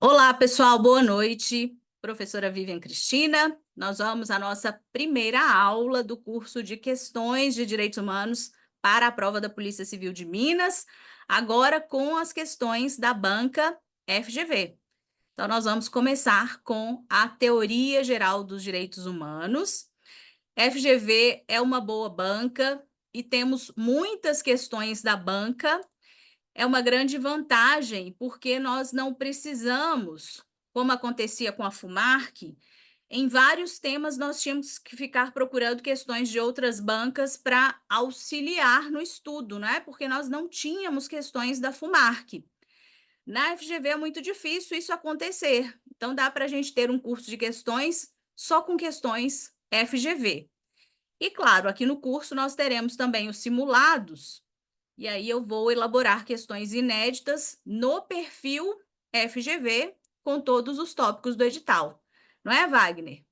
Olá, pessoal, boa noite. Professora Vivian Cristina, nós vamos à nossa primeira aula do curso de Questões de Direitos Humanos para a prova da Polícia Civil de Minas, agora com as questões da banca FGV. Então, nós vamos começar com a Teoria Geral dos Direitos Humanos. FGV é uma boa banca e temos muitas questões da banca. É uma grande vantagem, porque nós não precisamos, como acontecia com a FUMARC, em vários temas nós tínhamos que ficar procurando questões de outras bancas para auxiliar no estudo, né? Porque nós não tínhamos questões da FUMARC. Na FGV é muito difícil isso acontecer, então dá para a gente ter um curso de questões só com questões FGV. E claro, aqui no curso nós teremos também os simulados, e aí eu vou elaborar questões inéditas no perfil FGV com todos os tópicos do edital. Não é, Wagner?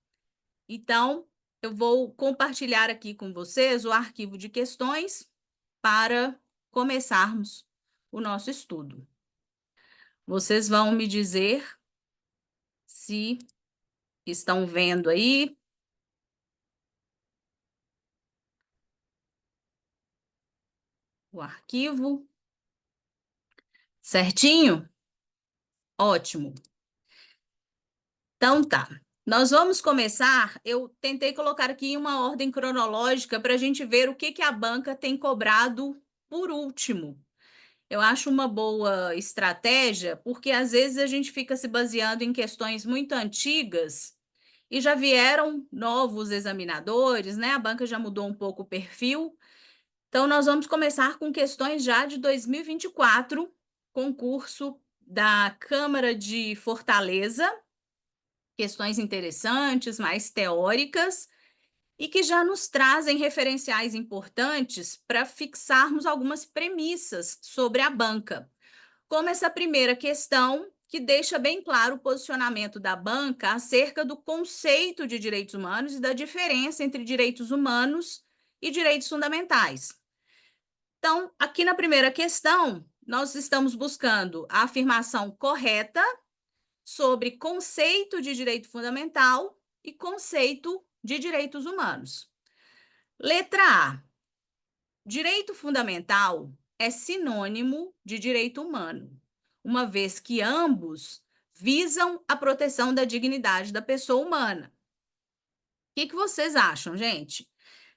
Então, eu vou compartilhar aqui com vocês o arquivo de questões para começarmos o nosso estudo. Vocês vão me dizer se estão vendo aí. O arquivo. Certinho? Ótimo. Então tá. Nós vamos começar. Eu tentei colocar aqui uma ordem cronológica para a gente ver o que a banca tem cobrado por último. Eu acho uma boa estratégia, porque às vezes a gente fica se baseando em questões muito antigas e já vieram novos examinadores, né? A banca já mudou um pouco o perfil. Então, nós vamos começar com questões já de 2024, concurso da Câmara de Fortaleza. Questões interessantes, mais teóricas, e que já nos trazem referenciais importantes para fixarmos algumas premissas sobre a banca. Como essa primeira questão, que deixa bem claro o posicionamento da banca acerca do conceito de direitos humanos e da diferença entre direitos humanos e direitos fundamentais. Então, aqui na primeira questão, nós estamos buscando a afirmação correta sobre conceito de direito fundamental e conceito de direitos humanos. Letra A. Direito fundamental é sinônimo de direito humano, uma vez que ambos visam a proteção da dignidade da pessoa humana. O que vocês acham, gente?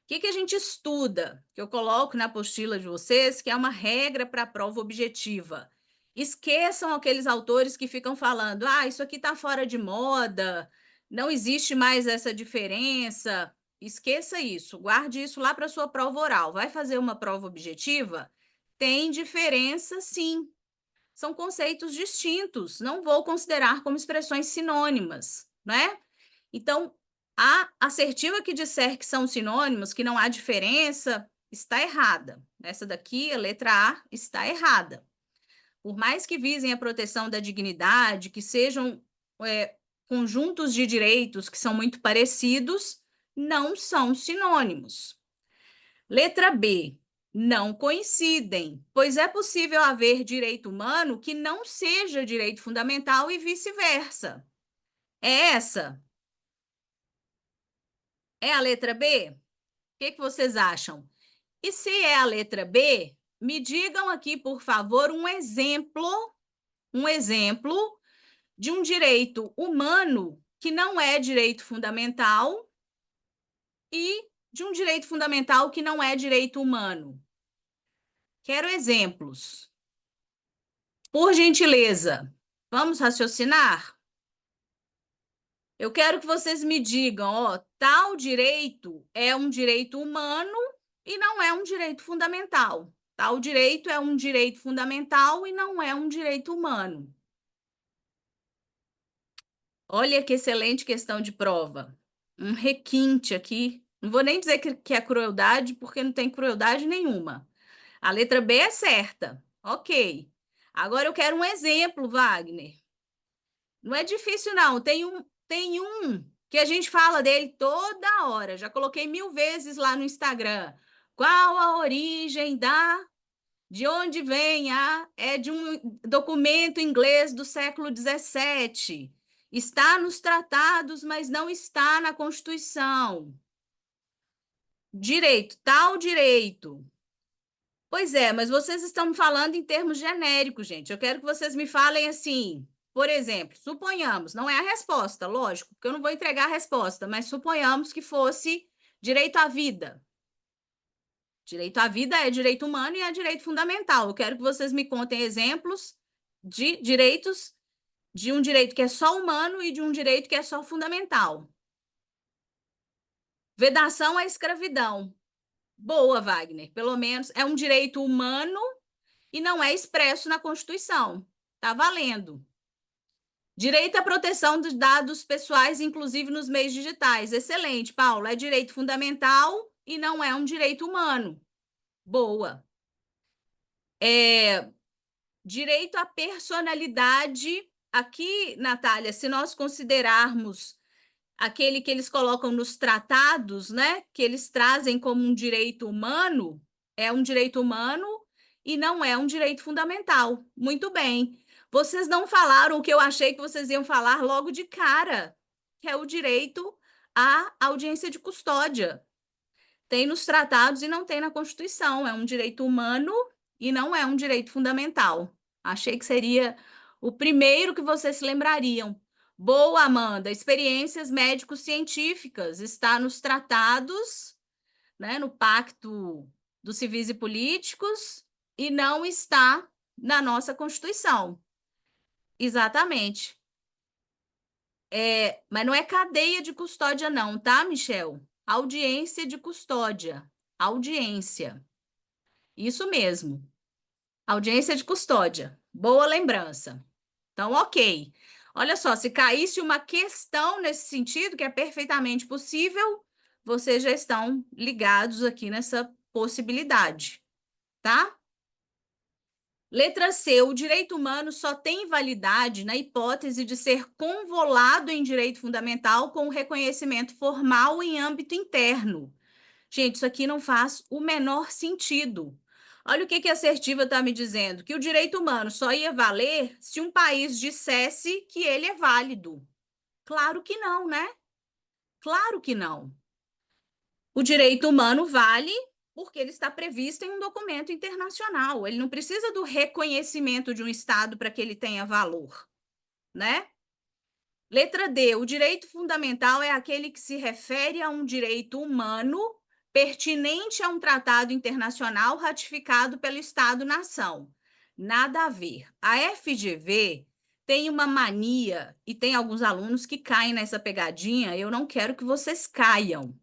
O que a gente estuda, que eu coloco na apostila de vocês, que é uma regra para a prova objetiva? Esqueçam aqueles autores que ficam falando, isso aqui está fora de moda, não existe mais essa diferença. Esqueça isso, guarde isso lá para a sua prova oral. Vai fazer uma prova objetiva? Tem diferença, sim. São conceitos distintos, não vou considerar como expressões sinônimas, né? Então, a assertiva que disser que são sinônimos, que não há diferença, está errada. Essa daqui, a letra A, está errada. Por mais que visem a proteção da dignidade, que sejam conjuntos de direitos que são muito parecidos, não são sinônimos. Letra B. Não coincidem, pois é possível haver direito humano que não seja direito fundamental e vice-versa. É essa? É a letra B? O que vocês acham? E se é a letra B, me digam aqui, por favor, um exemplo de um direito humano que não é direito fundamental e de um direito fundamental que não é direito humano. Quero exemplos. Por gentileza, vamos raciocinar? Eu quero que vocês me digam, tal direito é um direito humano e não é um direito fundamental. Tal direito é um direito fundamental e não é um direito humano. Olha que excelente questão de prova. Um requinte aqui. Não vou nem dizer que é crueldade, porque não tem crueldade nenhuma. A letra B é certa. Ok. Agora eu quero um exemplo, Wagner. Não é difícil, não. Tem um que a gente fala dele toda hora. Já coloquei 1000 vezes lá no Instagram. Qual a origem De onde vem? É de um documento inglês do século XVII. Está nos tratados, mas não está na Constituição. Direito, tal direito. Pois é, mas vocês estão me falando em termos genéricos, gente. Eu quero que vocês me falem assim, por exemplo, suponhamos, não é a resposta, lógico, porque eu não vou entregar a resposta, mas suponhamos que fosse direito à vida. Direito à vida é direito humano e é direito fundamental. Eu quero que vocês me contem exemplos de direitos, de um direito que é só humano e de um direito que é só fundamental. Vedação à escravidão. Boa, Wagner. Pelo menos é um direito humano e não é expresso na Constituição. Está valendo. Direito à proteção dos dados pessoais, inclusive nos meios digitais. Excelente, Paulo. É direito fundamental e não é um direito humano. Boa. Direito à personalidade. Aqui, Natália, se nós considerarmos aquele que eles colocam nos tratados, né, que eles trazem como um direito humano, é um direito humano e não é um direito fundamental. Muito bem. Vocês não falaram o que eu achei que vocês iam falar logo de cara, que é o direito à audiência de custódia. Tem nos tratados e não tem na Constituição. É um direito humano e não é um direito fundamental. Achei que seria o primeiro que vocês se lembrariam. Boa, Amanda. Experiências médico-científicas está nos tratados, né, no Pacto dos Civis e Políticos, e não está na nossa Constituição. Exatamente. Mas não é cadeia de custódia, não, tá, Michel? Audiência de custódia. Audiência. Isso mesmo. Audiência de custódia. Boa lembrança. Então, ok. Olha só, se caísse uma questão nesse sentido, que é perfeitamente possível, vocês já estão ligados aqui nessa possibilidade, tá? Letra C. O direito humano só tem validade na hipótese de ser convolado em direito fundamental com o reconhecimento formal em âmbito interno. Gente, isso aqui não faz o menor sentido. Olha o que a assertiva está me dizendo: que o direito humano só ia valer se um país dissesse que ele é válido. Claro que não, né? Claro que não. O direito humano vale porque ele está previsto em um documento internacional. Ele não precisa do reconhecimento de um Estado para que ele tenha valor, né? Letra D. O direito fundamental é aquele que se refere a um direito humano pertinente a um tratado internacional ratificado pelo Estado-nação. Nada a ver. A FGV tem uma mania, e tem alguns alunos que caem nessa pegadinha, eu não quero que vocês caiam.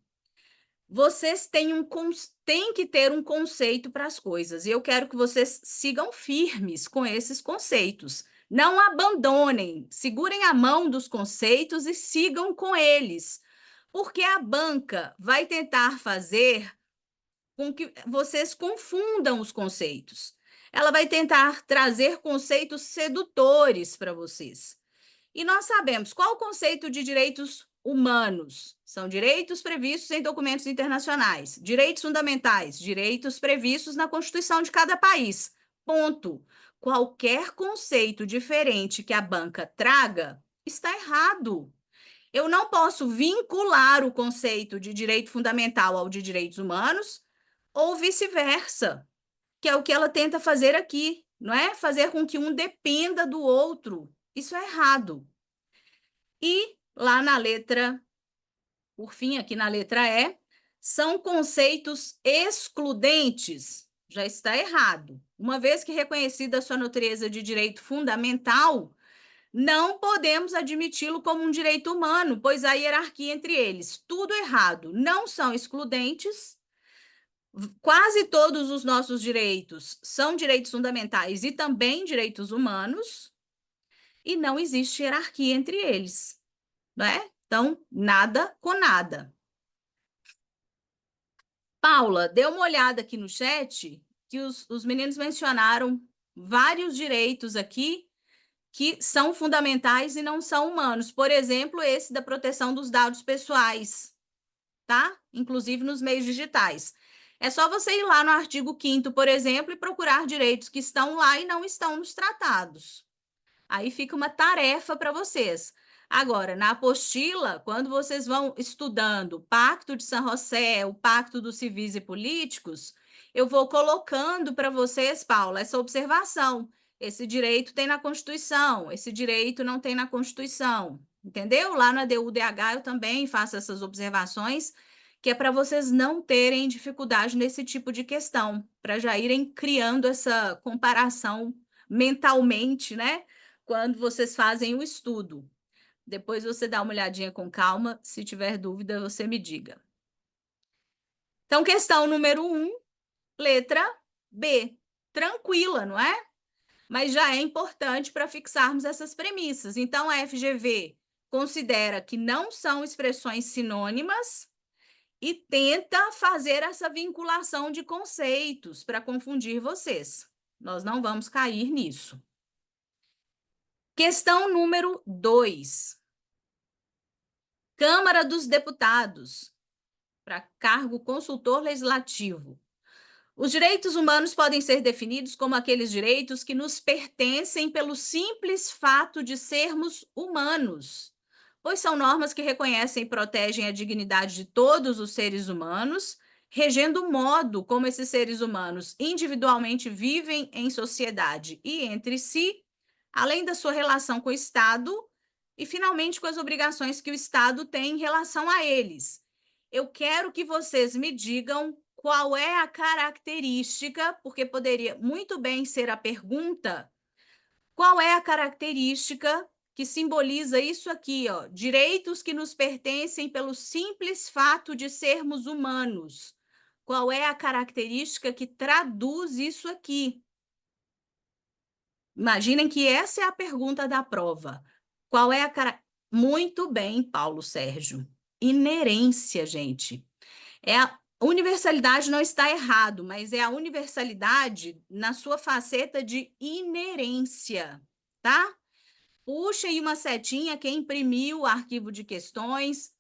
Vocês têm que ter um conceito para as coisas, e eu quero que vocês sigam firmes com esses conceitos. Não abandonem, segurem a mão dos conceitos e sigam com eles, porque a banca vai tentar fazer com que vocês confundam os conceitos. Ela vai tentar trazer conceitos sedutores para vocês. E nós sabemos qual o conceito de direitos humanos. São direitos previstos em documentos internacionais. Direitos fundamentais, direitos previstos na Constituição de cada país. Ponto. Qualquer conceito diferente que a banca traga está errado. Eu não posso vincular o conceito de direito fundamental ao de direitos humanos ou vice-versa, que é o que ela tenta fazer aqui, não é? Fazer com que um dependa do outro. Isso é errado. E lá na letra, por fim, aqui na letra E, são conceitos excludentes. Já está errado. Uma vez que reconhecida a sua natureza de direito fundamental, não podemos admiti-lo como um direito humano, pois há hierarquia entre eles. Tudo errado. Não são excludentes. Quase todos os nossos direitos são direitos fundamentais e também direitos humanos, e não existe hierarquia entre eles, não é? Então, nada com nada. Paula, dê uma olhada aqui no chat, que os meninos mencionaram vários direitos aqui que são fundamentais e não são humanos. Por exemplo, esse da proteção dos dados pessoais, tá? Inclusive nos meios digitais. É só você ir lá no artigo 5º, por exemplo, e procurar direitos que estão lá e não estão nos tratados. Aí fica uma tarefa para vocês. Agora, na apostila, quando vocês vão estudando o Pacto de San José, o Pacto dos Civis e Políticos, eu vou colocando para vocês, Paula, essa observação. Esse direito tem na Constituição, esse direito não tem na Constituição. Entendeu? Lá na DUDH eu também faço essas observações, que é para vocês não terem dificuldade nesse tipo de questão, para já irem criando essa comparação mentalmente, né? Quando vocês fazem o estudo. Depois você dá uma olhadinha com calma. Se tiver dúvida, você me diga. Então, questão número 1, letra B. Tranquila, não é? Mas já é importante para fixarmos essas premissas. Então, a FGV considera que não são expressões sinônimas e tenta fazer essa vinculação de conceitos para confundir vocês. Nós não vamos cair nisso. Questão número 2. Câmara dos Deputados, para cargo consultor legislativo. Os direitos humanos podem ser definidos como aqueles direitos que nos pertencem pelo simples fato de sermos humanos, pois são normas que reconhecem e protegem a dignidade de todos os seres humanos, regendo o modo como esses seres humanos individualmente vivem em sociedade e entre si, além da sua relação com o Estado e, finalmente, com as obrigações que o Estado tem em relação a eles. Eu quero que vocês me digam qual é a característica, porque poderia muito bem ser a pergunta, qual é a característica que simboliza isso aqui, ó, direitos que nos pertencem pelo simples fato de sermos humanos. Qual é a característica que traduz isso aqui? Imaginem que essa é a pergunta da prova. Qual é a Muito bem, Paulo Sérgio. Inerência, gente. A universalidade não está errado, mas é a universalidade na sua faceta de inerência, tá? Puxa aí uma setinha, quem imprimiu o arquivo de questões,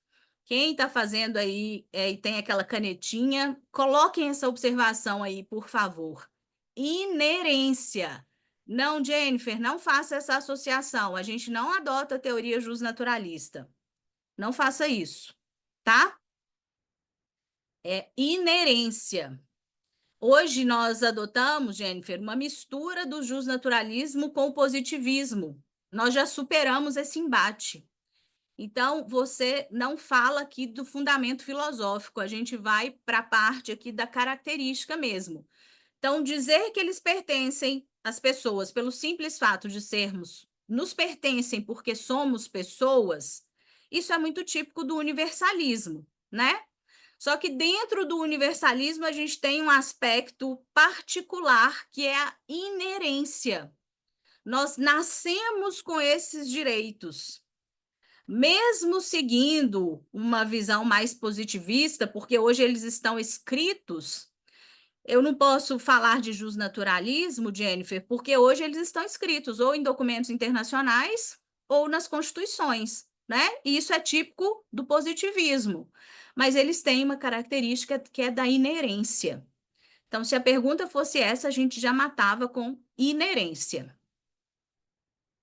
quem está fazendo aí e tem aquela canetinha, coloquem essa observação aí, por favor. Inerência. Não, Jennifer, não faça essa associação. A gente não adota a teoria justnaturalista. Não faça isso, tá? É inerência. Hoje nós adotamos, Jennifer, uma mistura do justnaturalismo com o positivismo. Nós já superamos esse embate. Então, você não fala aqui do fundamento filosófico, a gente vai para a parte aqui da característica mesmo. Então, dizer que eles pertencem às pessoas pelo simples fato de sermos, nos pertencem porque somos pessoas, isso é muito típico do universalismo, né? Só que dentro do universalismo a gente tem um aspecto particular que é a inerência. Nós nascemos com esses direitos. Mesmo seguindo uma visão mais positivista, porque hoje eles estão escritos, eu não posso falar de justnaturalismo, Jennifer, porque hoje eles estão escritos ou em documentos internacionais ou nas constituições, né? E isso é típico do positivismo. Mas eles têm uma característica que é da inerência. Então, se a pergunta fosse essa, a gente já matava com inerência.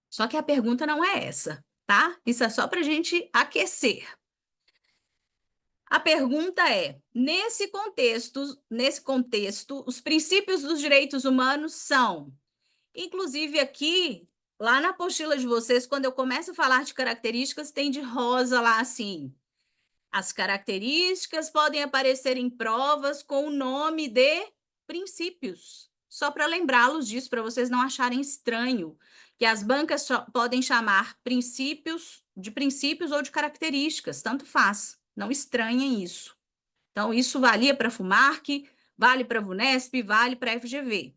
Só que a pergunta não é essa, tá? Isso é só para a gente aquecer. A pergunta é: nesse contexto, os princípios dos direitos humanos são, inclusive aqui, lá na apostila de vocês, quando eu começo a falar de características, tem de rosa lá assim. As características podem aparecer em provas com o nome de princípios. Só para lembrá-los disso, para vocês não acharem estranho, que as bancas podem chamar princípios de princípios ou de características, tanto faz. Não estranhem isso. Então, isso valia para a FUMARC, vale para a VUNESP, vale para a FGV.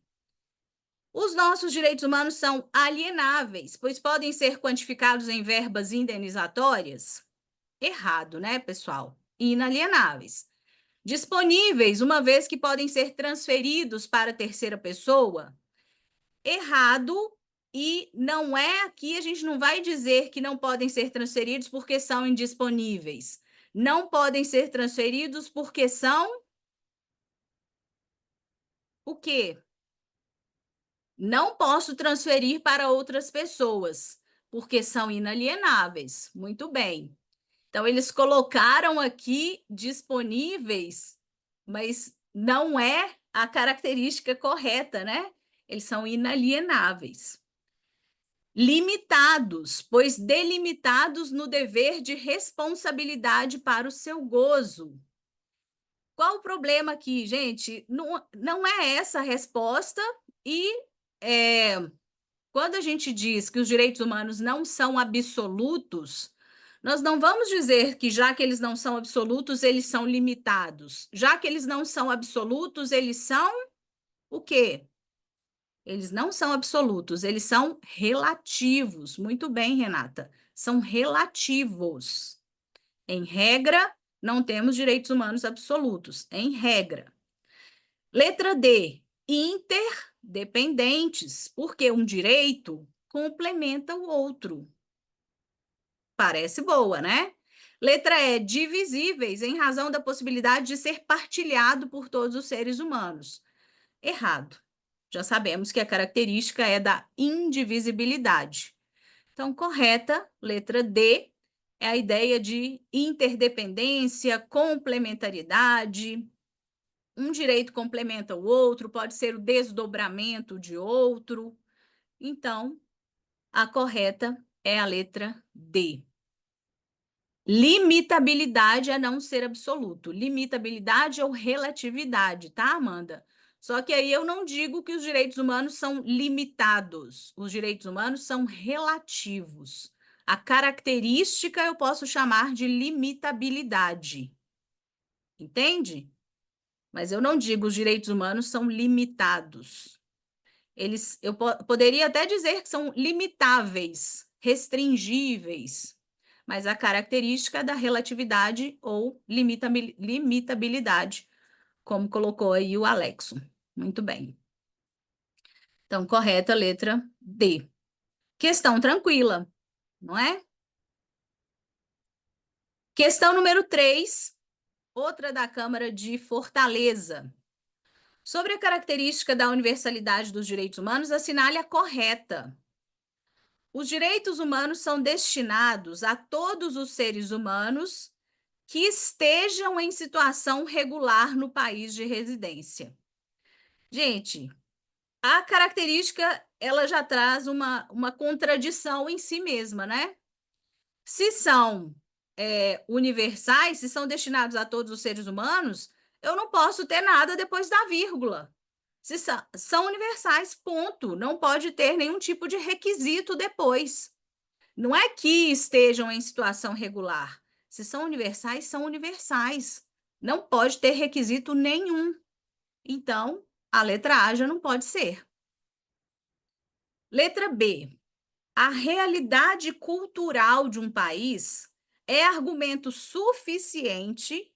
Os nossos direitos humanos são alienáveis, pois podem ser quantificados em verbas indenizatórias? Errado, né, pessoal? Inalienáveis. Disponíveis, uma vez que podem ser transferidos para terceira pessoa? Errado. E não é aqui, a gente não vai dizer que não podem ser transferidos porque são indisponíveis. Não podem ser transferidos porque são o quê? Não posso transferir para outras pessoas, porque são inalienáveis. Muito bem. Então, eles colocaram aqui disponíveis, mas não é a característica correta, né? Eles são inalienáveis. Limitados, pois delimitados no dever de responsabilidade para o seu gozo. Qual o problema aqui, gente? Não é essa a resposta, e quando a gente diz que os direitos humanos não são absolutos, nós não vamos dizer que, já que eles não são absolutos, eles são limitados. Já que eles não são absolutos, eles são o quê? Eles não são absolutos, eles são relativos. Muito bem, Renata. São relativos. Em regra, não temos direitos humanos absolutos, em regra. Letra D, interdependentes, porque um direito complementa o outro. Parece boa, né? Letra E, divisíveis, em razão da possibilidade de ser partilhado por todos os seres humanos. Errado. Já sabemos que a característica é da indivisibilidade. Então, correta, letra D, é a ideia de interdependência, complementariedade. Um direito complementa o outro, pode ser o desdobramento de outro. Então, a correta é a letra D. Limitabilidade é não ser absoluto. Limitabilidade ou relatividade, tá, Amanda? Só que aí eu não digo que os direitos humanos são limitados. Os direitos humanos são relativos. A característica eu posso chamar de limitabilidade. Entende? Mas eu não digo os direitos humanos são limitados. Eu poderia até dizer que são limitáveis, restringíveis, mas a característica da relatividade ou limitabilidade, como colocou aí o Alexo. Muito bem. Então, correta, letra D. Questão tranquila, não é? Questão número 3, outra da Câmara de Fortaleza. Sobre a característica da universalidade dos direitos humanos, assinale a correta. Os direitos humanos são destinados a todos os seres humanos que estejam em situação regular no país de residência. Gente, a característica ela já traz uma contradição em si mesma, né? Se são universais, se são destinados a todos os seres humanos, eu não posso ter nada depois da vírgula. Se são universais, ponto. Não pode ter nenhum tipo de requisito depois. Não é que estejam em situação regular. Se são universais, são universais. Não pode ter requisito nenhum. Então, a letra A já não pode ser. Letra B. A realidade cultural de um país é argumento suficiente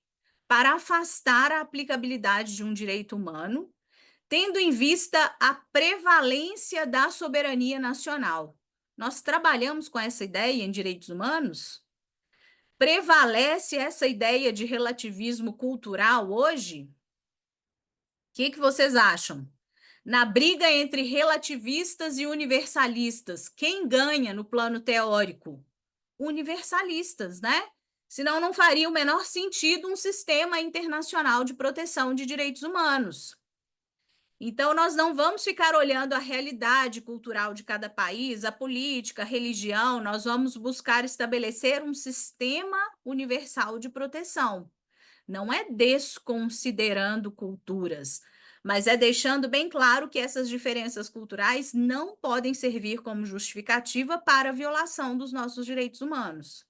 para afastar a aplicabilidade de um direito humano, tendo em vista a prevalência da soberania nacional. Nós trabalhamos com essa ideia em direitos humanos? Prevalece essa ideia de relativismo cultural hoje? O que vocês acham? Na briga entre relativistas e universalistas, quem ganha no plano teórico? Universalistas, né? Senão não faria o menor sentido um sistema internacional de proteção de direitos humanos. Então, nós não vamos ficar olhando a realidade cultural de cada país, a política, a religião, nós vamos buscar estabelecer um sistema universal de proteção. Não é desconsiderando culturas, mas é deixando bem claro que essas diferenças culturais não podem servir como justificativa para a violação dos nossos direitos humanos.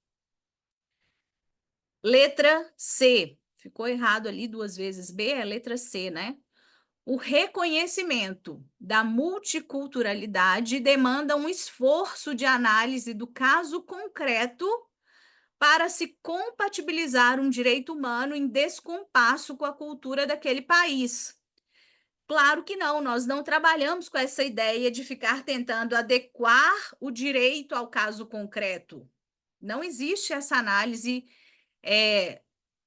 Letra C. Ficou errado ali 2 vezes B, é letra C, né? O reconhecimento da multiculturalidade demanda um esforço de análise do caso concreto para se compatibilizar um direito humano em descompasso com a cultura daquele país. Claro que não, nós não trabalhamos com essa ideia de ficar tentando adequar o direito ao caso concreto. Não existe essa análise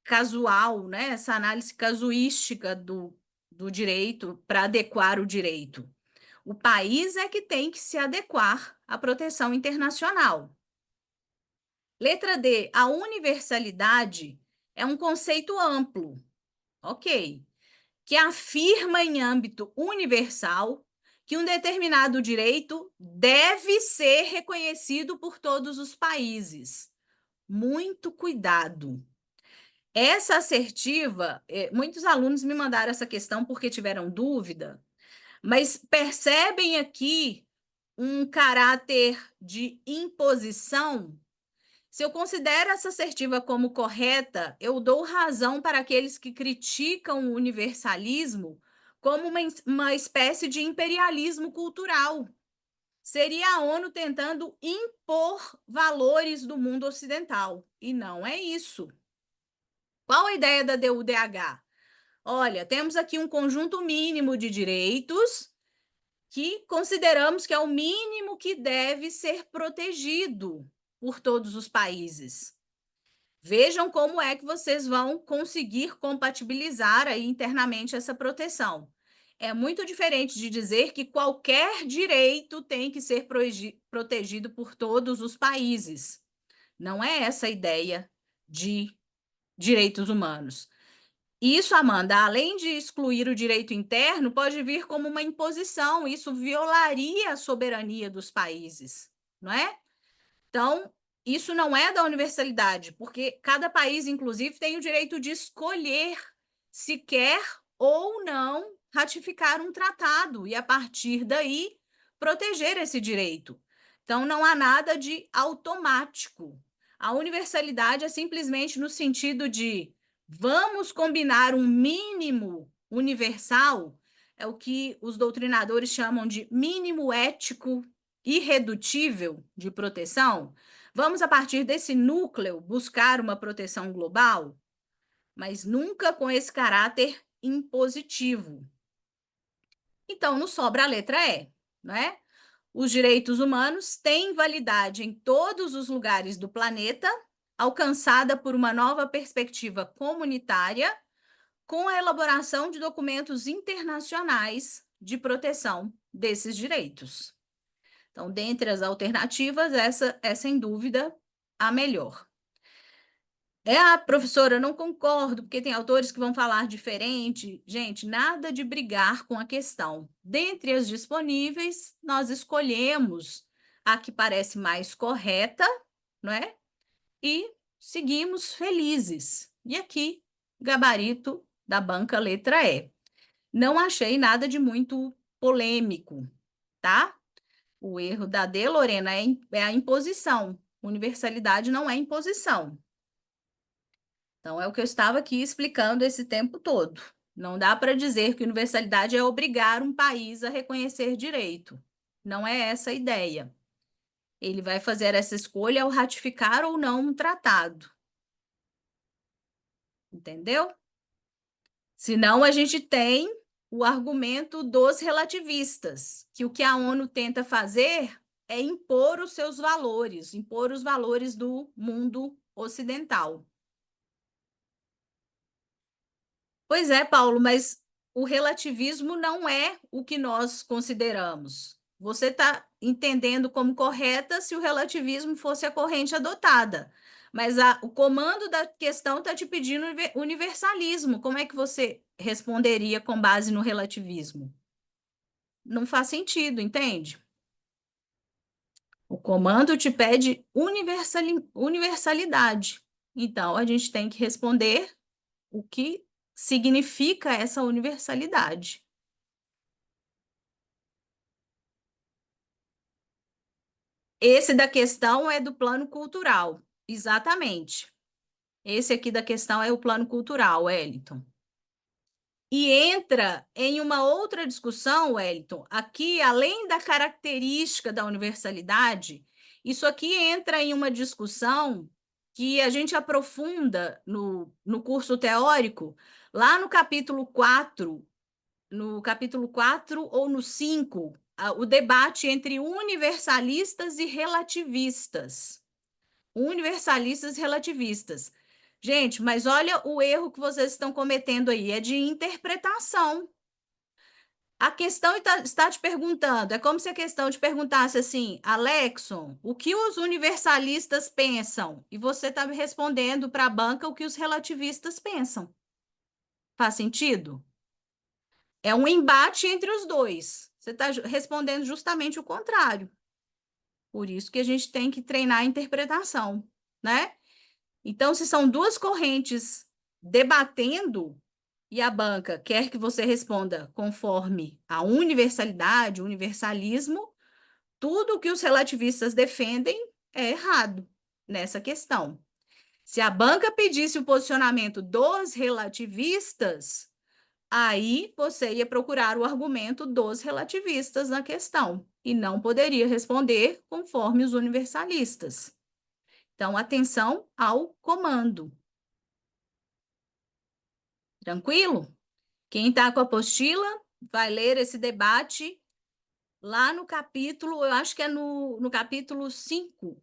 casual, né? Essa análise casuística do direito para adequar o direito. O país é que tem que se adequar à proteção internacional. Letra D, a universalidade é um conceito amplo, ok, que afirma em âmbito universal que um determinado direito deve ser reconhecido por todos os países. Muito cuidado. Essa assertiva, muitos alunos me mandaram essa questão porque tiveram dúvida, mas percebem aqui um caráter de imposição. Se eu considero essa assertiva como correta, eu dou razão para aqueles que criticam o universalismo como uma espécie de imperialismo cultural. Seria a ONU tentando impor valores do mundo ocidental. E não é isso. Qual a ideia da DUDH? Olha, temos aqui um conjunto mínimo de direitos que consideramos que é o mínimo que deve ser protegido por todos os países. Vejam como é que vocês vão conseguir compatibilizar aí internamente essa proteção. É muito diferente de dizer que qualquer direito tem que ser protegido por todos os países. Não é essa a ideia de direitos humanos. Isso, Amanda, além de excluir o direito interno, pode vir como uma imposição. Isso violaria a soberania dos países, não é? Então, isso não é da universalidade, porque cada país, inclusive, tem o direito de escolher se quer ou não ratificar um tratado e, a partir daí, proteger esse direito. Então, não há nada de automático. A universalidade é simplesmente no sentido de vamos combinar um mínimo universal, é o que os doutrinadores chamam de mínimo ético irredutível de proteção. Vamos, a partir desse núcleo, buscar uma proteção global, mas nunca com esse caráter impositivo. Então, nos sobra a letra E, não é? Os direitos humanos têm validade em todos os lugares do planeta, alcançada por uma nova perspectiva comunitária, com a elaboração de documentos internacionais de proteção desses direitos. Então, dentre as alternativas, essa é sem dúvida a melhor. Professora, eu não concordo, porque tem autores que vão falar diferente. Gente, nada de brigar com a questão. Dentre as disponíveis, nós escolhemos a que parece mais correta, não é? E seguimos felizes. E aqui, gabarito da banca letra E. Não achei nada de muito polêmico, tá? O erro da D, Lorena, é a imposição. Universalidade não é imposição. Então, é o que eu estava aqui explicando esse tempo todo. Não dá para dizer que universalidade é obrigar um país a reconhecer direito. Não é essa a ideia. Ele vai fazer essa escolha ao ratificar ou não um tratado. Entendeu? Senão, a gente tem o argumento dos relativistas, que o que a ONU tenta fazer é impor os seus valores, impor os valores do mundo ocidental. Pois é, Paulo, mas o relativismo não é o que nós consideramos. Você está entendendo como correta se o relativismo fosse a corrente adotada. Mas o comando da questão está te pedindo universalismo. Como é que você responderia com base no relativismo? Não faz sentido, entende? O comando te pede universalidade. Então, a gente tem que responder o que significa essa universalidade. Esse da questão é do plano cultural, exatamente. Esse aqui da questão é o plano cultural, Wellington. E entra em uma outra discussão, Wellington, aqui, além da característica da universalidade, isso aqui entra em uma discussão que a gente aprofunda no curso teórico, lá no capítulo 4 ou no 5, o debate entre universalistas e relativistas. Universalistas e relativistas. Gente, mas olha o erro que vocês estão cometendo aí, é de interpretação. A questão está te perguntando, é como se a questão te perguntasse assim, Alexson, o que os universalistas pensam? E você está respondendo para a banca o que os relativistas pensam. Faz sentido? É um embate entre os dois. Você está respondendo justamente o contrário. Por isso que a gente tem que treinar a interpretação, né? Então, se são duas correntes debatendo e a banca quer que você responda conforme a universalidade, o universalismo, tudo que os relativistas defendem é errado nessa questão. Se a banca pedisse o posicionamento dos relativistas, aí você ia procurar o argumento dos relativistas na questão e não poderia responder conforme os universalistas. Então, atenção ao comando. Tranquilo? Quem está com a apostila vai ler esse debate lá no capítulo, eu acho que é no capítulo 5,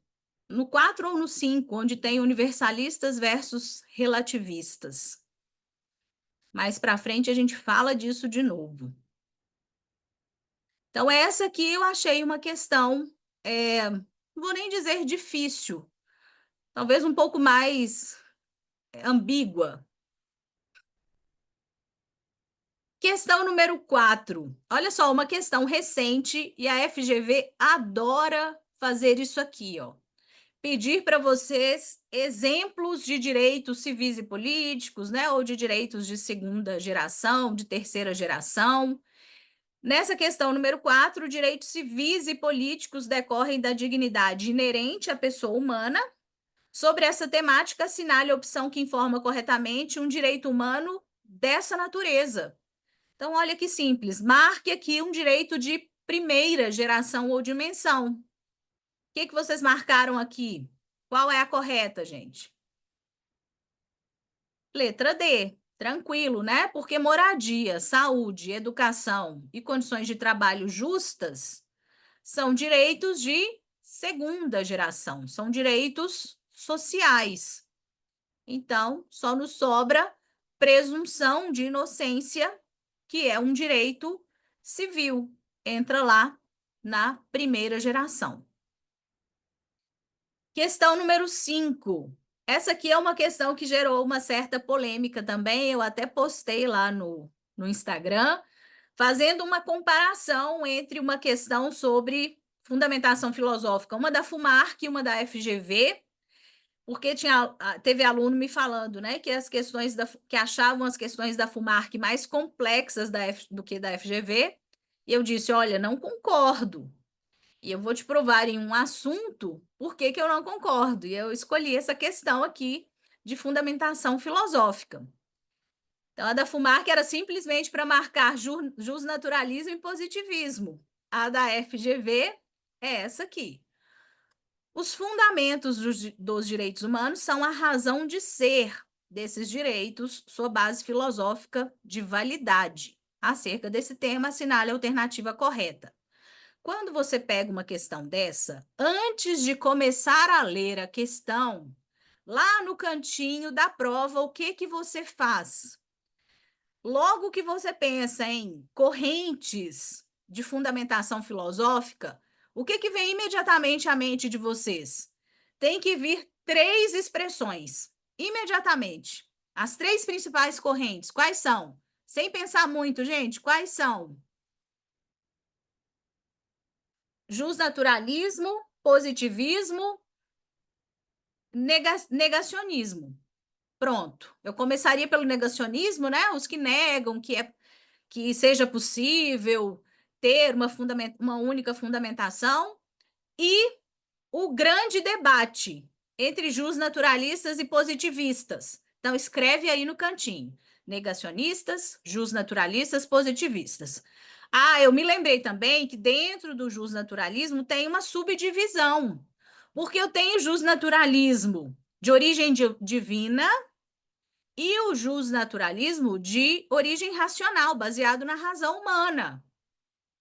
no 4 ou no 5, onde tem universalistas versus relativistas. Mais para frente a gente fala disso de novo. Então, essa aqui eu achei uma questão, não vou nem dizer difícil, talvez um pouco mais ambígua. Questão número 4. Olha só, uma questão recente e a FGV adora fazer isso aqui, ó. Pedir para vocês exemplos de direitos civis e políticos, né, ou de direitos de segunda geração, de terceira geração. Nessa questão número 4, direitos civis e políticos decorrem da dignidade inerente à pessoa humana. Sobre essa temática, assinale a opção que informa corretamente um direito humano dessa natureza. Então, olha que simples. Marque aqui um direito de primeira geração ou dimensão. O que vocês marcaram aqui? Qual é a correta, gente? Letra D. Tranquilo, né? Porque moradia, saúde, educação e condições de trabalho justas são direitos de segunda geração, são direitos sociais. Então, só nos sobra presunção de inocência, que é um direito civil. Entra lá na primeira geração. Questão número 5. Essa aqui é uma questão que gerou uma certa polêmica também. Eu até postei lá no Instagram, fazendo uma comparação entre uma questão sobre fundamentação filosófica, uma da FUMARC e uma da FGV, porque teve aluno me falando, né, que as questões que achavam as questões da FUMARC mais complexas do que da FGV, e eu disse, olha, não concordo. E eu vou te provar em um assunto por que eu não concordo. E eu escolhi essa questão aqui de fundamentação filosófica. Então, a da FUMARC era simplesmente para marcar justnaturalismo e positivismo. A da FGV é essa aqui. Os fundamentos dos direitos humanos são a razão de ser desses direitos, sua base filosófica de validade. Acerca desse tema, assinale a alternativa correta. Quando você pega uma questão dessa, antes de começar a ler a questão, lá no cantinho da prova, o que você faz? Logo que você pensa em correntes de fundamentação filosófica, o que vem imediatamente à mente de vocês? Tem que vir 3 expressões, imediatamente. As 3 principais correntes, quais são? Sem pensar muito, gente, quais são? Justnaturalismo, positivismo, negacionismo. Pronto. Eu começaria pelo negacionismo, né? Os que negam que seja possível ter uma única fundamentação, e o grande debate entre justnaturalistas e positivistas. Então, escreve aí no cantinho. Negacionistas, justnaturalistas, positivistas. Ah, eu me lembrei também que dentro do justnaturalismo tem uma subdivisão, porque eu tenho justnaturalismo de origem divina e o justnaturalismo de origem racional, baseado na razão humana.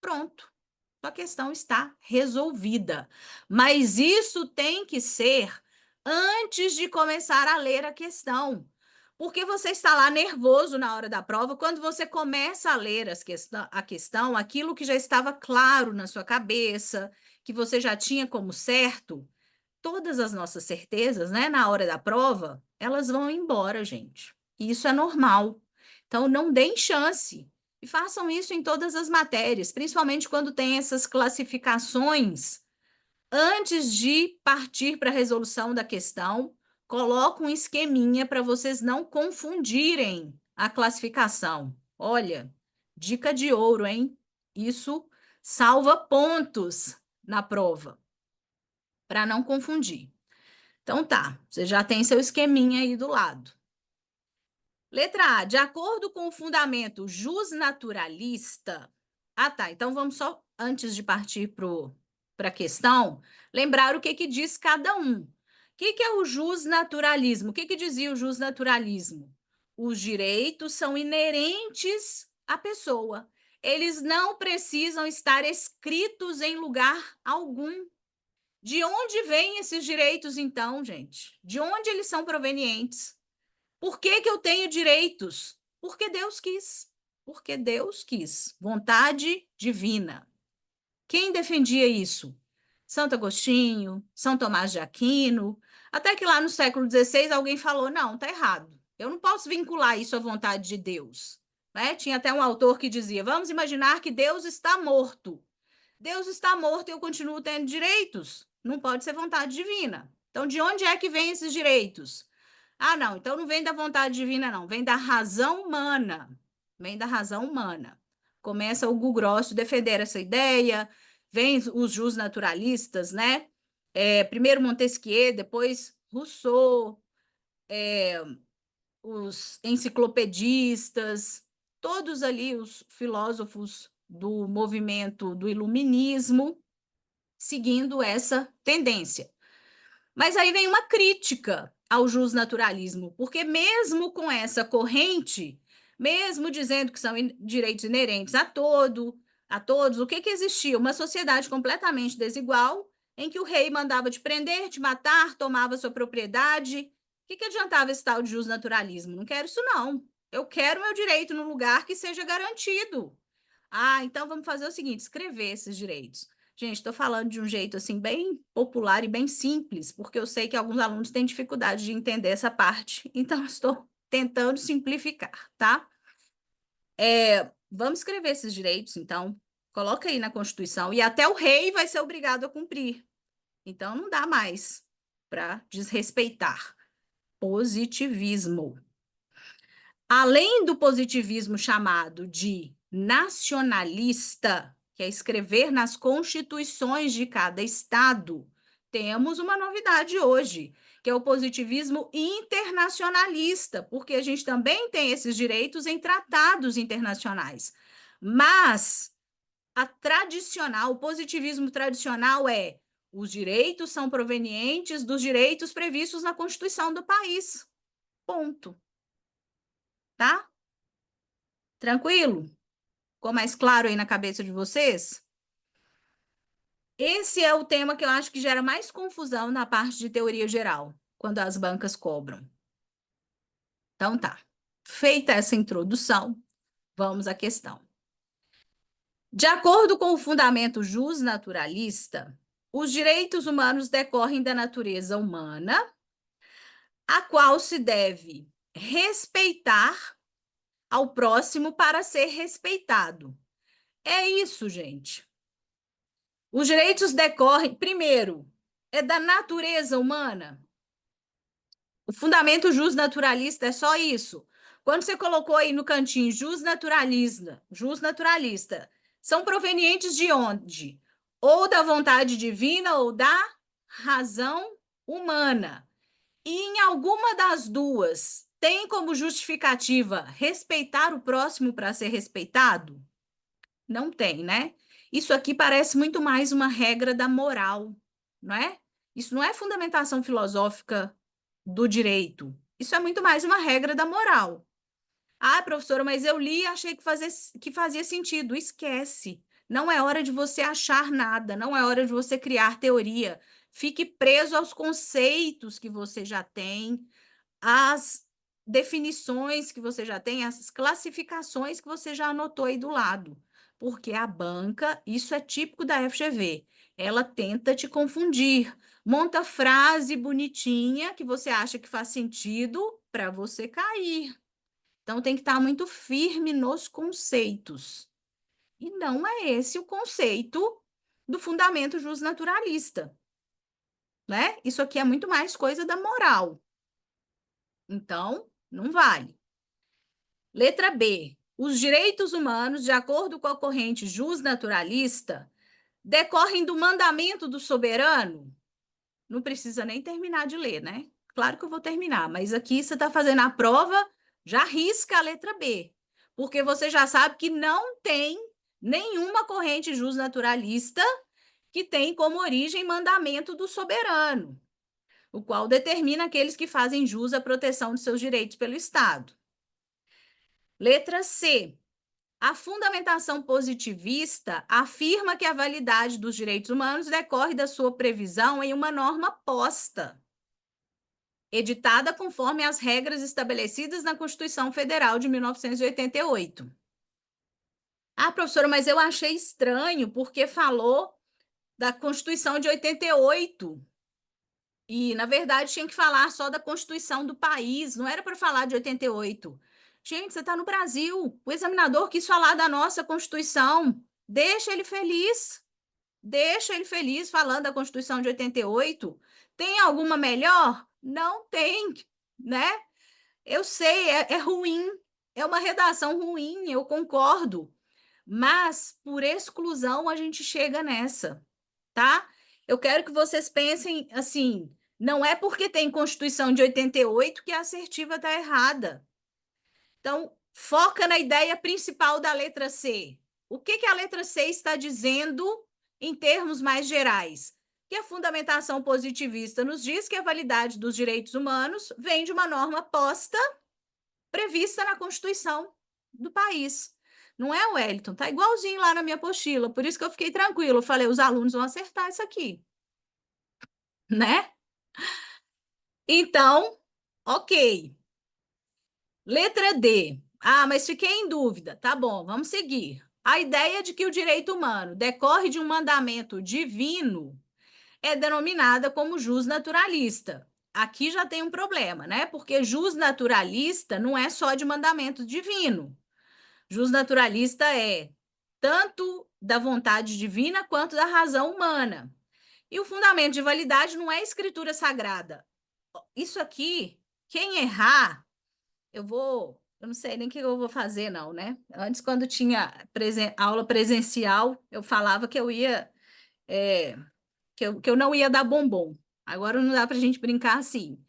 Pronto. Sua questão está resolvida. Mas isso tem que ser antes de começar a ler a questão. Porque você está lá nervoso na hora da prova, quando você começa a ler a questão, aquilo que já estava claro na sua cabeça, que você já tinha como certo, todas as nossas certezas, né, na hora da prova, elas vão embora, gente. E isso é normal. Então, não deem chance. E façam isso em todas as matérias, principalmente quando tem essas classificações. Antes de partir para a resolução da questão, coloca um esqueminha para vocês não confundirem a classificação. Olha, dica de ouro, hein? Isso salva pontos na prova, para não confundir. Então tá, você já tem seu esqueminha aí do lado. Letra A, de acordo com o fundamento justnaturalista. Ah, tá. Então vamos só, antes de partir para a questão, lembrar o que diz cada um. O que é o justnaturalismo? O que dizia o justnaturalismo? Os direitos são inerentes à pessoa. Eles não precisam estar escritos em lugar algum. De onde vêm esses direitos, então, gente? De onde eles são provenientes? Por que eu tenho direitos? Porque Deus quis. Porque Deus quis. Vontade divina. Quem defendia isso? Santo Agostinho, São Tomás de Aquino. Até que lá no século XVI alguém falou: não, tá errado. Eu não posso vincular isso à vontade de Deus. Né? Tinha até um autor que dizia: vamos imaginar que Deus está morto. Deus está morto e eu continuo tendo direitos. Não pode ser vontade divina. Então, de onde é que vem esses direitos? Ah, não, então não vem da vontade divina, não. Vem da razão humana. Vem da razão humana. Começa o Hugo Grosso defender essa ideia, vem os justnaturalistas, né? Primeiro Montesquieu, depois Rousseau, os enciclopedistas, todos ali os filósofos do movimento do iluminismo, seguindo essa tendência. Mas aí vem uma crítica ao justnaturalismo, porque mesmo com essa corrente, mesmo dizendo que são direitos inerentes a todos, o que existia? Uma sociedade completamente desigual, em que o rei mandava te prender, te matar, tomava sua propriedade. O que adiantava esse tal de justnaturalismo? Não quero isso, não. Eu quero meu direito num lugar que seja garantido. Ah, então vamos fazer o seguinte: escrever esses direitos. Gente, estou falando de um jeito assim bem popular e bem simples, porque eu sei que alguns alunos têm dificuldade de entender essa parte, então estou tentando simplificar, tá? Vamos escrever esses direitos, então. Coloca aí na Constituição e até o rei vai ser obrigado a cumprir. Então não dá mais para desrespeitar. Positivismo. Além do positivismo chamado de nacionalista, que é escrever nas constituições de cada estado, temos uma novidade hoje, que é o positivismo internacionalista, porque a gente também tem esses direitos em tratados internacionais. Mas o positivismo tradicional é: os direitos são provenientes dos direitos previstos na Constituição do país. Ponto. Tá? Tranquilo? Ficou mais claro aí na cabeça de vocês? Esse é o tema que eu acho que gera mais confusão na parte de teoria geral, quando as bancas cobram. Então tá. Feita essa introdução, vamos à questão. De acordo com o fundamento justnaturalista, os direitos humanos decorrem da natureza humana, a qual se deve respeitar ao próximo para ser respeitado. É isso, gente. Os direitos decorrem, primeiro, é da natureza humana. O fundamento justnaturalista é só isso. Quando você colocou aí no cantinho justnaturalista, são provenientes de onde? Ou da vontade divina ou da razão humana. E em alguma das duas, tem como justificativa respeitar o próximo para ser respeitado? Não tem, né? Isso aqui parece muito mais uma regra da moral, não é? Isso não é fundamentação filosófica do direito. Isso é muito mais uma regra da moral. Ah, professora, mas eu li e achei que fazia sentido. Esquece. Não é hora de você achar nada, não é hora de você criar teoria. Fique preso aos conceitos que você já tem, às definições que você já tem, as classificações que você já anotou aí do lado. Porque a banca, isso é típico da FGV, ela tenta te confundir. Monta frase bonitinha que você acha que faz sentido para você cair. Então tem que estar muito firme nos conceitos. E não é esse o conceito do fundamento justnaturalista, né? Isso aqui é muito mais coisa da moral. Então, não vale. Letra B. Os direitos humanos, de acordo com a corrente justnaturalista, decorrem do mandamento do soberano? Não precisa nem terminar de ler, né? Claro que eu vou terminar, mas aqui você está fazendo a prova, já risca a letra B, porque você já sabe que não tem nenhuma corrente justnaturalista que tem como origem mandamento do soberano, o qual determina aqueles que fazem jus à proteção de seus direitos pelo Estado. Letra C. A fundamentação positivista afirma que a validade dos direitos humanos decorre da sua previsão em uma norma posta, editada conforme as regras estabelecidas na Constituição Federal de 1988. Ah, professora, mas eu achei estranho porque falou da Constituição de 88. E, na verdade, tinha que falar só da Constituição do país, não era para falar de 88. Gente, você está no Brasil. O examinador quis falar da nossa Constituição. Deixa ele feliz falando da Constituição de 88. Tem alguma melhor? Não tem, né? Eu sei, é ruim, é uma redação ruim, eu concordo. Mas, por exclusão, a gente chega nessa, tá? Eu quero que vocês pensem assim: não é porque tem Constituição de 88 que a assertiva está errada. Então, foca na ideia principal da letra C. O que a letra C está dizendo em termos mais gerais? Que a fundamentação positivista nos diz que a validade dos direitos humanos vem de uma norma posta, prevista na Constituição do país. Não é, Wellington? Tá igualzinho lá na minha apostila, por isso que eu fiquei tranquilo. Eu falei, os alunos vão acertar isso aqui, né? Então, ok. Letra D. Ah, mas fiquei em dúvida. Tá bom, vamos seguir. A ideia de que o direito humano decorre de um mandamento divino é denominada como jus naturalista. Aqui já tem um problema, né? Porque jus naturalista não é só de mandamento divino. Jus naturalista é tanto da vontade divina quanto da razão humana. E o fundamento de validade não é escritura sagrada. Isso aqui, quem errar, eu não sei nem o que eu vou fazer, não, né? Antes, quando tinha aula presencial, eu falava que eu ia, que eu não ia dar bombom. Agora não dá para a gente brincar assim.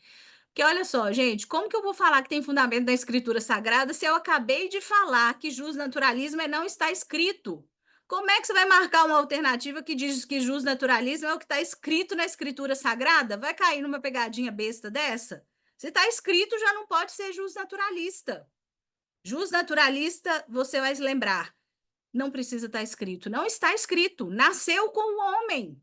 Porque olha só, gente, como que eu vou falar que tem fundamento na escritura sagrada se eu acabei de falar que justnaturalismo não está escrito? Como é que você vai marcar uma alternativa que diz que justnaturalismo é o que está escrito na escritura sagrada? Vai cair numa pegadinha besta dessa? Se está escrito, já não pode ser justnaturalista. Justnaturalista, você vai se lembrar, não precisa estar escrito. Não está escrito, nasceu com o homem,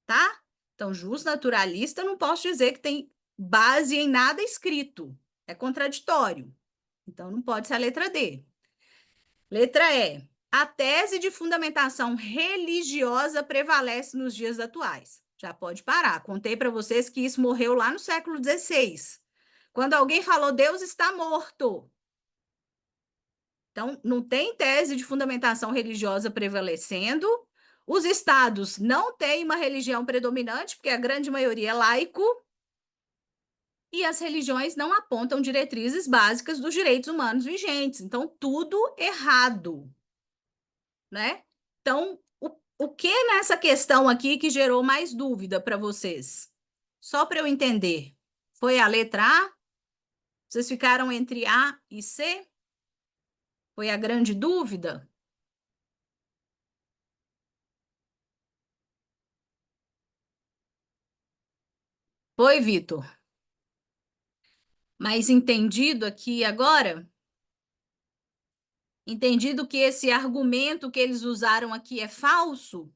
tá? Então, justnaturalista, não posso dizer que tem base em nada escrito. É contraditório. Então, não pode ser a letra D. Letra E. A tese de fundamentação religiosa prevalece nos dias atuais. Já pode parar. Contei para vocês que isso morreu lá no século XVI. Quando alguém falou Deus está morto. Então, não tem tese de fundamentação religiosa prevalecendo. Os estados não têm uma religião predominante, porque a grande maioria é laico. E as religiões não apontam diretrizes básicas dos direitos humanos vigentes. Então, tudo errado, né? Então, o que nessa questão aqui que gerou mais dúvida para vocês? Só para eu entender. Foi a letra A? Vocês ficaram entre A e C? Foi a grande dúvida? Foi, Vitor. Mas entendido aqui agora? Entendido que esse argumento que eles usaram aqui é falso?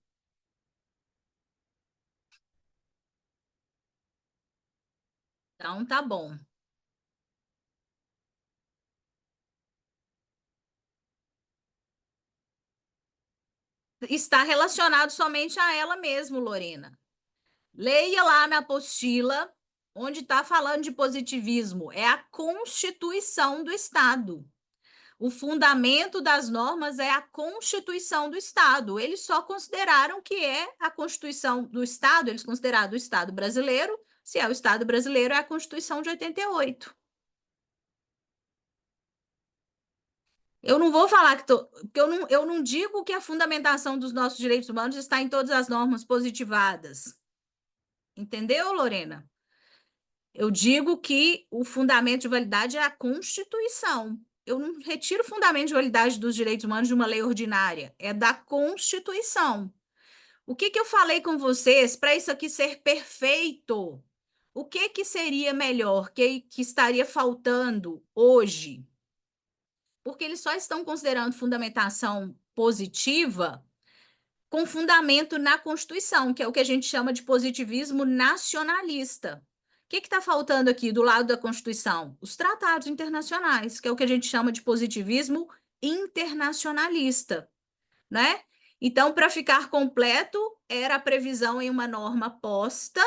Então, tá bom. está relacionado somente a ela mesmo, Lorena. Leia lá na apostila, onde está falando de positivismo. É a Constituição do Estado. O fundamento das normas é a Constituição do Estado. Eles só consideraram que é a Constituição do Estado, eles consideraram o Estado brasileiro, se é o Estado brasileiro, é a Constituição de 88. Eu não vou falar que eu não digo que a fundamentação dos nossos direitos humanos está em todas as normas positivadas. Entendeu, Lorena? Eu digo que o fundamento de validade é a Constituição. Eu não retiro o fundamento de validade dos direitos humanos de uma lei ordinária, é da Constituição. O que que eu falei com vocês para isso aqui ser perfeito? O que que seria melhor, que estaria faltando hoje? Porque eles só estão considerando fundamentação positiva com fundamento na Constituição, que é o que a gente chama de positivismo nacionalista. O que está faltando aqui do lado da Constituição? Os tratados internacionais, que é o que a gente chama de positivismo internacionalista, né? Então, para ficar completo, era a previsão em uma norma posta,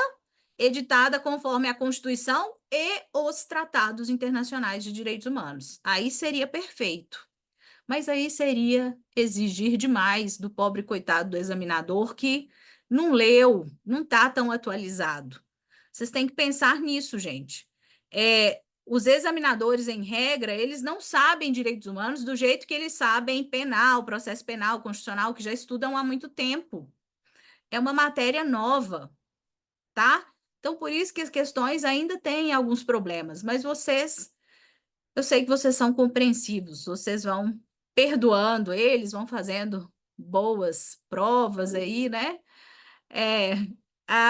editada conforme a Constituição e os tratados internacionais de direitos humanos. Aí seria perfeito. Mas aí seria exigir demais do pobre coitado do examinador que não leu, não está tão atualizado. Vocês têm que pensar nisso, gente. Os examinadores, em regra, eles não sabem direitos humanos do jeito que eles sabem penal, processo penal, constitucional, que já estudam há muito tempo. É uma matéria nova, tá? Então, por isso que as questões ainda têm alguns problemas, mas vocês, eu sei que vocês são compreensivos, vocês vão perdoando eles, vão fazendo boas provas aí, né? É...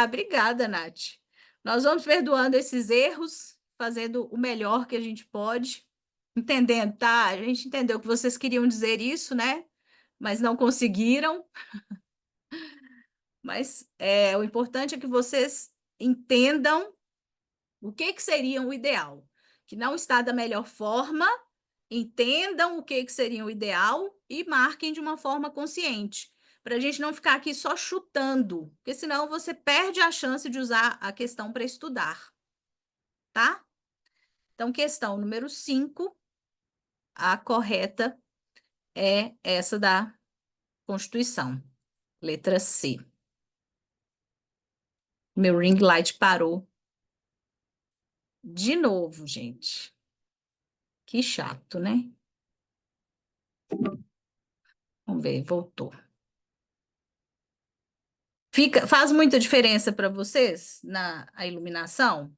obrigada, Nath. Nós vamos perdoando esses erros, fazendo o melhor que a gente pode, entendendo, tá? A gente entendeu que vocês queriam dizer isso, né? Mas não conseguiram. Mas o importante é que vocês entendam o que seria o ideal, que não está da melhor forma, entendam o que seria o ideal e marquem de uma forma consciente, para a gente não ficar aqui só chutando, porque senão você perde a chance de usar a questão para estudar, tá? Então, questão número 5, a correta é essa da Constituição, letra C. Meu ring light parou de novo, gente. Que chato, né? Vamos ver, voltou. Faz muita diferença para vocês a iluminação?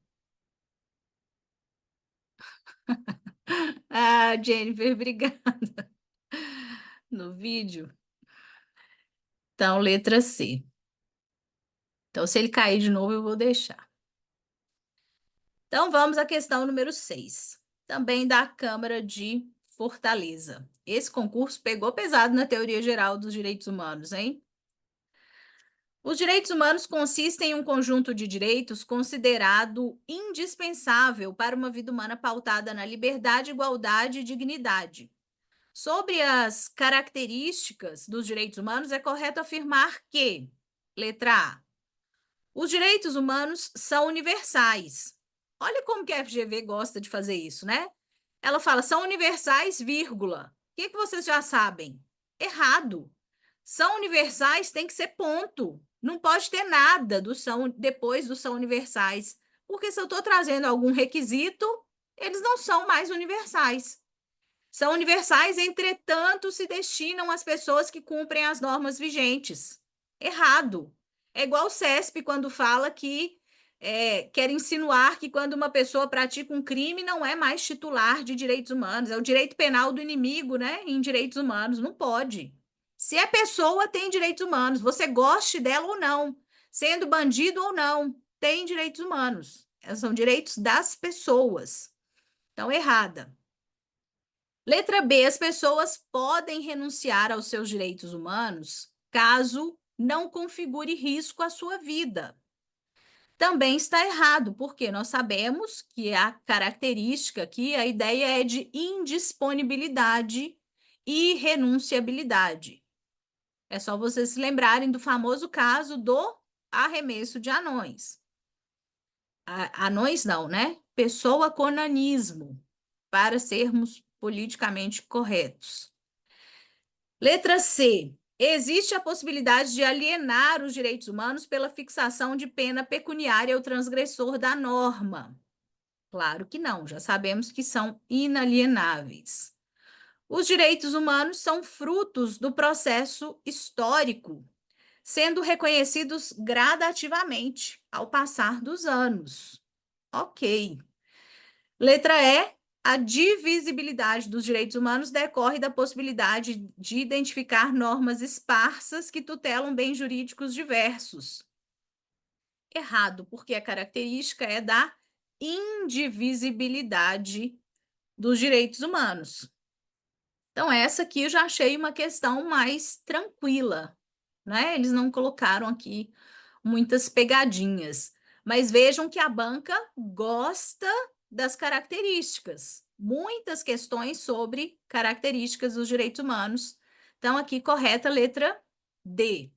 Ah, Jennifer, obrigada. No vídeo. Então, letra C. Então, se ele cair de novo, eu vou deixar. Então, vamos à questão número 6. Também da Câmara de Fortaleza. Esse concurso pegou pesado na teoria geral dos direitos humanos, hein? Os direitos humanos consistem em um conjunto de direitos considerado indispensável para uma vida humana pautada na liberdade, igualdade e dignidade. Sobre as características dos direitos humanos, é correto afirmar que, letra A, os direitos humanos são universais. Olha como que a FGV gosta de fazer isso, né? Ela fala, são universais, vírgula. O que vocês já sabem? Errado. São universais, tem que ser ponto. Não pode ter nada depois do são universais. Porque se eu estou trazendo algum requisito, eles não são mais universais. São universais, entretanto, se destinam às pessoas que cumprem as normas vigentes. Errado. É igual o CESP quando fala que quer insinuar que quando uma pessoa pratica um crime não é mais titular de direitos humanos, é o direito penal do inimigo, né? Em direitos humanos. Não pode. Se a pessoa tem direitos humanos, você goste dela ou não, sendo bandido ou não, tem direitos humanos. São direitos das pessoas. Então, errada. Letra B, as pessoas podem renunciar aos seus direitos humanos caso não configure risco à sua vida. Também está errado, porque nós sabemos que a característica aqui, a ideia é de indisponibilidade e renunciabilidade. É só vocês se lembrarem do famoso caso do arremesso de anões. Anões não, né? Pessoa com nanismo, para sermos politicamente corretos. Letra C. Existe a possibilidade de alienar os direitos humanos pela fixação de pena pecuniária ao transgressor da norma. Claro que não, já sabemos que são inalienáveis. Os direitos humanos são frutos do processo histórico, sendo reconhecidos gradativamente ao passar dos anos. Ok. Letra E. A divisibilidade dos direitos humanos decorre da possibilidade de identificar normas esparsas que tutelam bens jurídicos diversos. Errado, porque a característica é da indivisibilidade dos direitos humanos. Então, essa aqui eu já achei uma questão mais tranquila, né? Eles não colocaram aqui muitas pegadinhas, mas vejam que a banca gosta das características, muitas questões sobre características dos direitos humanos. Então, aqui correta a letra D.